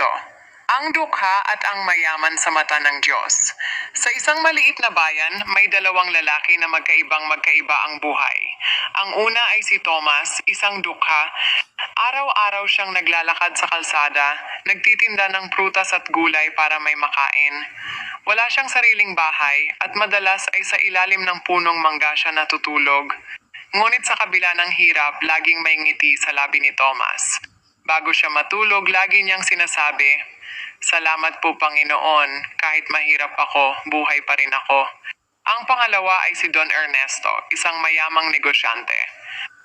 Ernesto. Ang dukha at ang mayaman sa mata ng Diyos. Sa isang maliit na bayan, may dalawang lalaki na magkaiba ang buhay. Ang una ay si Thomas, isang dukha. Araw-araw siyang naglalakad sa kalsada, nagtitinda ng prutas at gulay para may makain. Wala siyang sariling bahay at madalas ay sa ilalim ng punong mangga siya natutulog. Ngunit sa kabila ng hirap, laging may ngiti sa labi ni Thomas. Bago siya matulog, lagi niyang sinasabi, "Salamat po Panginoon, kahit mahirap ako, buhay pa rin ako." Ang pangalawa ay si Don Ernesto, isang mayamang negosyante.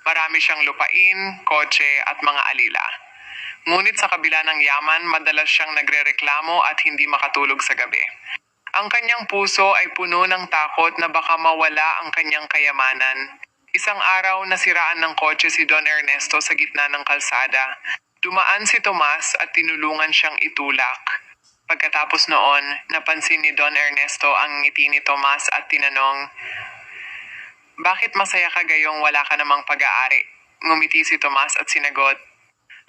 Marami siyang lupain, kotse at mga alila. Ngunit sa kabila ng yaman, madalas siyang nagrereklamo at hindi makatulog sa gabi. Ang kanyang puso ay puno ng takot na baka mawala ang kanyang kayamanan. Isang araw, nasiraan ng kotse si Don Ernesto sa gitna ng kalsada. Dumaan si Tomas at tinulungan siyang itulak. Pagkatapos noon, napansin ni Don Ernesto ang ngiti ni Tomas at tinanong, "Bakit masaya ka gayong wala ka namang pag-aari?" Ngumiti si Tomas at sinagot,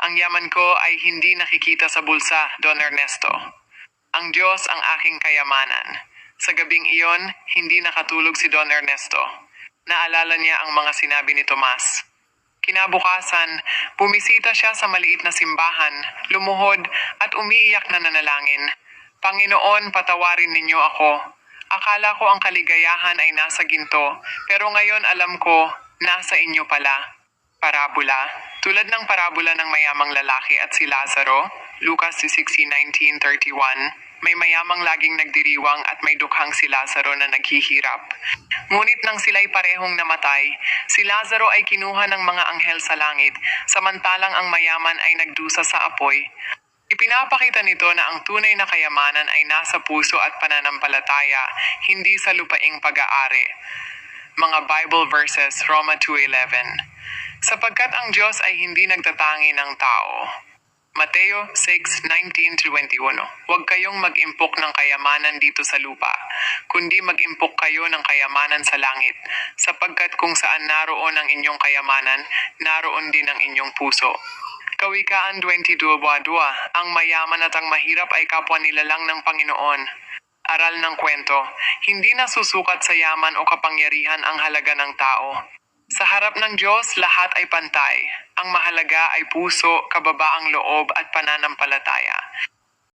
"Ang yaman ko ay hindi nakikita sa bulsa, Don Ernesto. Ang Diyos ang aking kayamanan." Sa gabing iyon, hindi nakatulog si Don Ernesto. Naalala niya ang mga sinabi ni Tomas. Kinabukasan, bumisita siya sa maliit na simbahan, lumuhod at umiiyak na nanalangin. "Panginoon, patawarin ninyo ako. Akala ko ang kaligayahan ay nasa ginto, pero ngayon alam ko, nasa inyo pala." Parabola. Tulad ng parabola ng mayamang lalaki at si Lazaro, Lucas 16:19-31, may mayamang laging nagdiriwang at may dukhang si Lazaro na naghihirap. Ngunit nang sila'y parehong namatay, si Lazaro ay kinuha ng mga anghel sa langit, samantalang ang mayaman ay nagdusa sa apoy. Ipinapakita nito na ang tunay na kayamanan ay nasa puso at pananampalataya, hindi sa lupaing pag-aari. Mga Bible verses, Roma 2:11. Sapagkat ang Diyos ay hindi nagtatangi ng tao. Mateo 6:19-21. Huwag kayong mag-impok ng kayamanan dito sa lupa, kundi mag-impok kayo ng kayamanan sa langit, sapagkat kung saan naroon ang inyong kayamanan, naroon din ang inyong puso. Kawikaan 22:2. Ang mayaman at ang mahirap ay kapwa nilalang ng Panginoon. Aral ng kwento, hindi nasusukat sa yaman o kapangyarihan ang halaga ng tao. Sa harap ng Diyos, lahat ay pantay. Ang mahalaga ay puso, kababaang loob at pananampalataya.